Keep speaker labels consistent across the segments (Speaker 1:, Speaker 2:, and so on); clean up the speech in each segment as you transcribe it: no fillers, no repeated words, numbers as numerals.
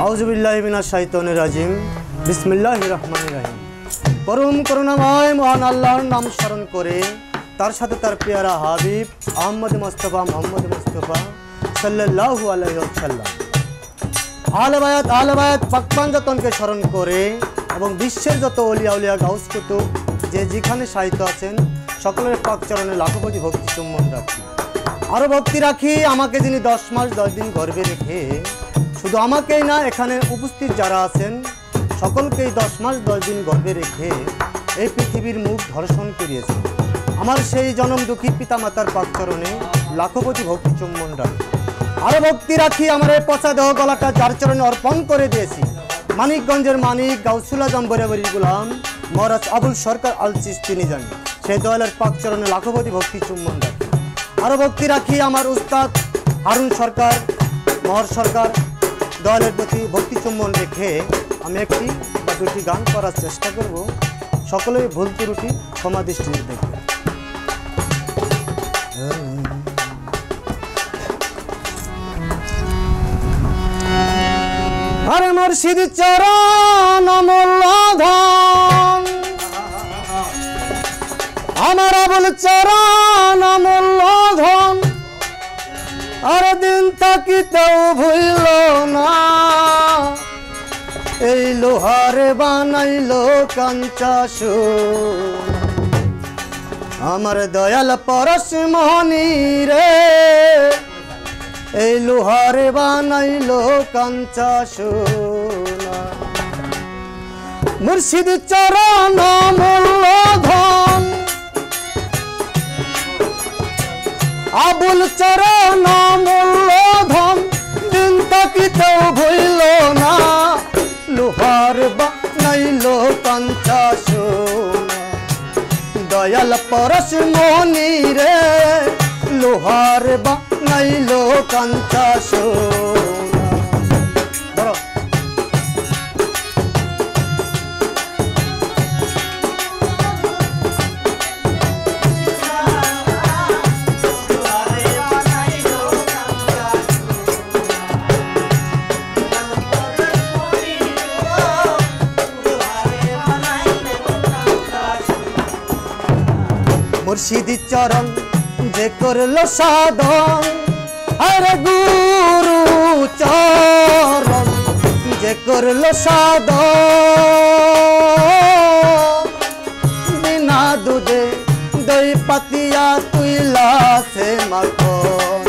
Speaker 1: আউযুবিল্লাহি মিনাশ শাইতানির রাজিম। বিসমিল্লাহির রহমানির রহিম। পরম করুণাময় মহান আল্লাহর নাম স্মরণ করে তার সাথে তার পেয়ারা হাবিব আহমদ মুস্তাফা সাল্লাল্লাহু আলাইহি ওয়াসাল্লাম আহলে বায়াত পাকপাঞ্জাতনকে স্মরণ করে এবং বিশ্বের যত ওলিয়া উলিয়া গাউস কুতুব যে যেখানে সাহিত্য আছেন সকলের পাক চরণে লাখো কোটি ভক্তি চুম্বন রাখি। আরও ভক্তি রাখি আমাকে যিনি 10 মাস 10 দিন গর্ভে রেখে শুধু আমাকেই না এখানে উপস্থিত যারা আছেন সকলকেই 10 মাস 10 দিন গর্ভে রেখে এই পৃথিবীর মুখ ধর্ষণ করিয়েছেন। আমার সেই জনম দুঃখী পিতামাতার পাক চরণে লাখো কোটি ভক্তি চুম্বন রাখি। আরও ভক্তি রাখি আমার এই পচা দেহ গলাটা যার চরণে অর্পণ করে দিয়েছি মানিকগঞ্জের মানিক গাউসুল আজম বরাবরী গুলাম মহারাজ আবুল সরকার আল চিশতি নিজামী সেই দয়ালের পাক চরণে লাখো কোটি ভক্তি চুম্বন রাখি। আরও ভক্তি রাখি আমার উস্তাদ হারুন সরকার মহর সরকার দয়ালের প্রতি ভক্তি চুম্বন রেখে আমি একটি বা দুটি গান করার চেষ্টা করব। সকলেই ভুল ত্রুটি ক্ষমা দৃষ্টিতে দেখবে। আরে মুর্শিদ চরণ অমূল্য ধন আমার আবুল চরণ অমূল্য ধন আর দিন তাকিতেও ভুইল না এই লোহারে বানাইলো কাঞ্চা সোনা আমার দয়াল পরশ মনি রে এই লোহারে বানাইলো কাঞ্চা সোনা মুর্শিদ চরণ অমূল্য ধন আবুল চরণ অমূল্য ধন দিন তাকিতেও ভুইল না লোহার বানাইলো কাঞ্চা সোনা দয়াল পরশ মনি রে লোহার বানাইলো কাঞ্চা সোনা। মুর্শিদ চরণ যে করলো সাধন আরে গুরু চরণ যে করলো সাধন বিনা দুধে দই পাতিয়া তুইলা সে মাখন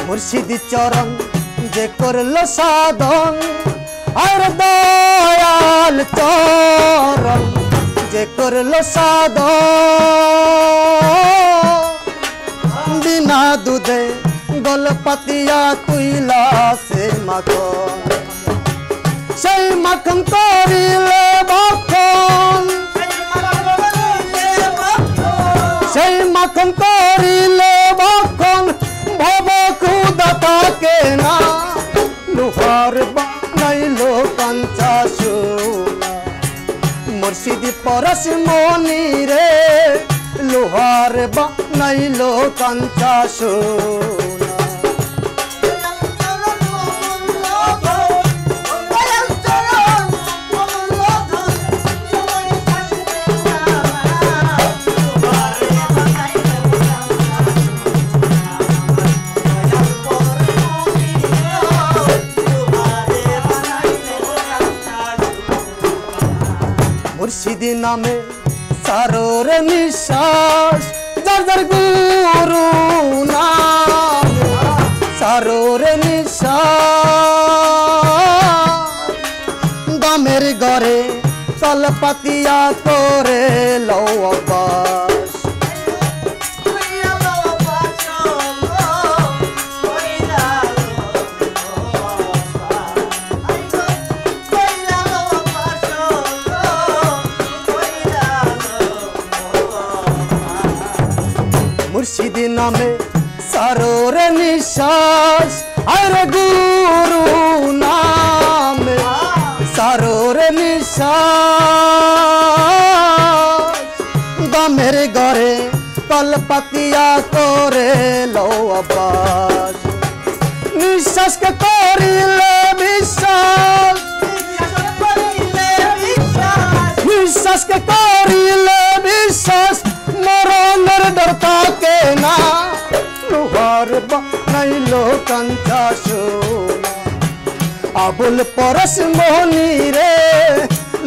Speaker 1: মুর্শিদ চরণ যে করলো সাধন আর দয়াল চরণ যে করলো সাধন বিনা দুধে গল পাতিয়া তুইলা সে মাখন সেই মাখন করিলে ভক্ষণ সেই মাখন করিলে ভক্ষণ ভব খুদা থাকে না লোহার বানাইলো কাঞ্চা সোনা মুর্শিদ পরশ মনি রে লোহার বানাইলো কাঞ্চা সোনা মুর্শিদ নামে সারোর নিঃশ্বাস যার যার গুরু নামে সারোর নিঃশ্বাস দামের ঘরে চল পাতিয়া করে লও অভ্যাস মুর্শিদ নামে সারোরে নিঃশ্বাস আরে গুরু নামে সারোরে নিঃশ্বাস দমের ঘরে কলপাতিয়া করে লো আবাস নিঃশ্বাসকে করিলে বিশ্বাস নিঃশ্বাসকে করিলে বিশ্বাস মরণের ডর থাকে না লোহার বানাইলো কাঞ্চা সোনা আবুল পরশ মোহনী রে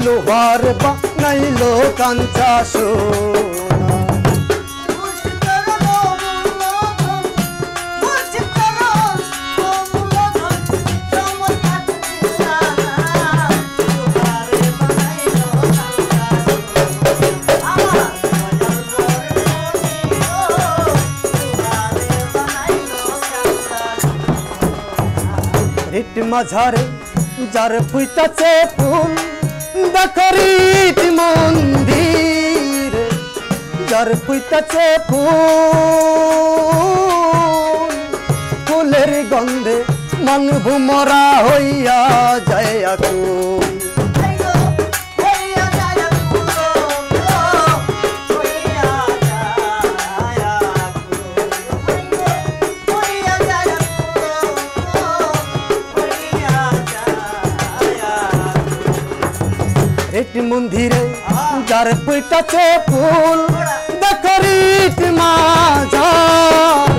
Speaker 1: লোহার বানাইলো কাঞ্চা সোনা রিট মাঝারে যার ফুইতাছে ফুল দেখরিট মন্দির যার ফুইতাছে ফুল ফুলের গন্ধে মন ভুমরা হইয়া যায় আকুল মন্দিরে যার ফুইতাছে ফুল দেখরিট মাঝার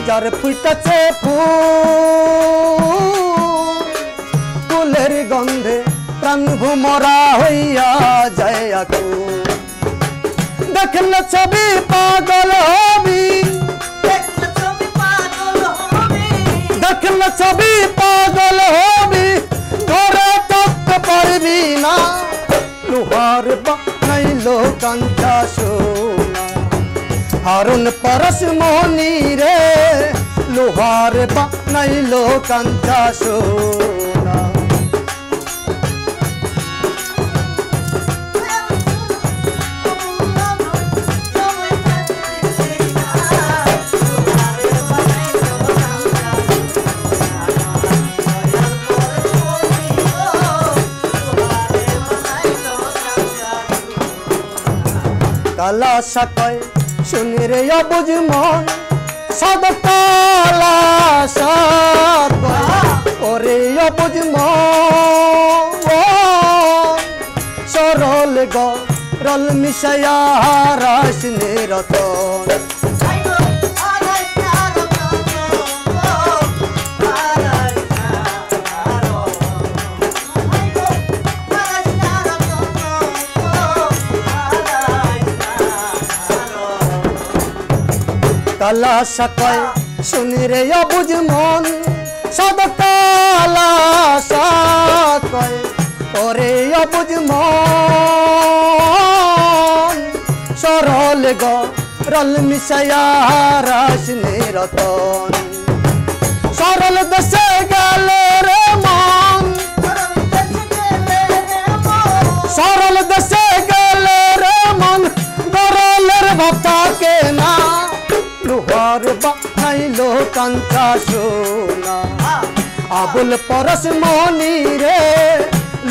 Speaker 1: যার ফুইতাছে ফুল ফুলের গন্ধে প্রাণ ভুমরা হইয়া যায় আকুল দেখলে ছবি পাগল হবি দেখলে ছবি পাগল হবি ধরে থাকতে পারবি না লোহার বানাইলো কাঞ্চা সোনা হারুন পরশ মোহনী রে লোহার বানাইলো কাঞ্চা সোনা কালা সাকয় শুনি রে অবুঝ মন সদ কালা সাকয় ওরে অবুঝ মন সরল গরল মিশায়া রাস নিরতন কালা সাকয় শুনি রে অবুঝ মন সদ কালা সাকয় ওরে অবুঝ মন সরল গরল মিশায়া রাস নিরতন সরল দেশে গেলে রে মন সরল দেশে গেলে রে মন গরলের ভাব থাকে না লোহার বানাইলো কাঞ্চা সোনা আবুল পরশ মোহনী রে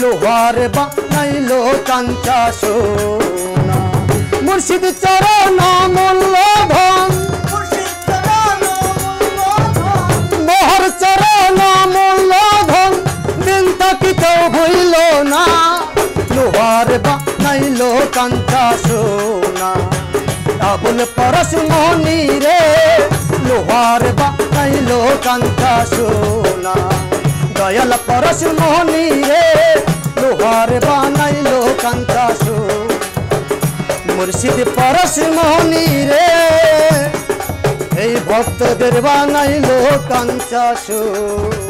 Speaker 1: লোহার বানাইলো কাঞ্চা সোনা মুর্শিদ চরণ মূল্যধন মোহর চরণ মূল্যধন দিন থাকিতেও ভুইল না লোহার বানাইলো কাঞ্চা সোনা আবুল পরশ মোহনী রে লোহার বানাইলো কাঞ্চা সোনা দয়াল পরশ মোহনী রে লোহার বানাইলো কাঞ্চা সোনা মুর্শিদ পরশ মোহনী রে এই ভক্তদের বানাইলো কাঞ্চা সোনা।